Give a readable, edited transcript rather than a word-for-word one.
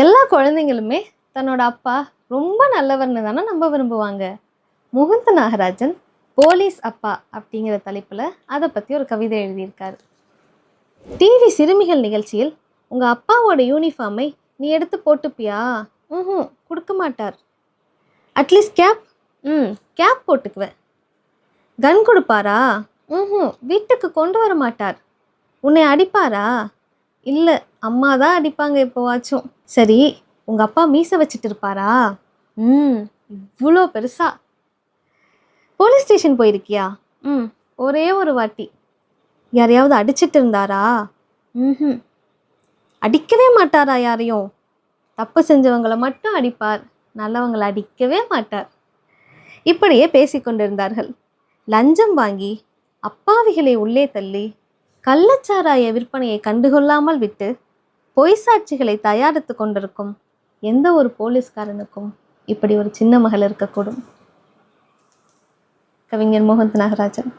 எல்லா குழந்தைங்களுமே தன்னோட அப்பா ரொம்ப நல்லவர்னு தானே நம்ப விரும்புவாங்க. முகுந்த் நாகராஜன் போலீஸ் அப்பா அப்படிங்கிற தலைப்பில் அதை பற்றி ஒரு கவிதை எழுதியிருக்காரு. டிவி சிறுமிகள் நிகழ்ச்சியில் உங்கள் அப்பாவோட யூனிஃபார்மை நீ எடுத்து போட்டுப்பியா? கொடுக்க மாட்டார். At least cap? கேப் போட்டுக்குவேன். கன் கொடுப்பாரா? வீட்டுக்கு கொண்டு வர மாட்டார். உன்னை அடிப்பாரா? இல்லை, அம்மா தான் அடிப்பாங்க எப்போவாச்சும். சரி, உங்கள் அப்பா மீசை வச்சுட்டு இருப்பாரா? இவ்வளோ பெருசா. போலீஸ் ஸ்டேஷன் போயிருக்கியா? ஒரே ஒரு வாட்டி. யாரையாவது அடிச்சிட்டு இருந்தாரா? அடிக்கவே மாட்டாரா யாரையும்? தப்பு செஞ்சவங்களை மட்டும் அடிப்பார், நல்லவங்களை அடிக்கவே மாட்டார். இப்படியே பேசிக்கொண்டிருந்தார்கள். லஞ்சம் வாங்கி அப்பாவிகளை உள்ளே தள்ளி கள்ளச்சாராய விற்பனையை கண்டுகொள்ளாமல் விட்டு பொய் சாட்சிகளை தயாரித்து கொண்டிருக்கும் எந்த ஒரு போலீஸ்காரனுக்கும் இப்படி ஒரு சின்ன மகள் இருக்கக்கூடும். கவிஞர் முகுந்த் நாகராஜன்.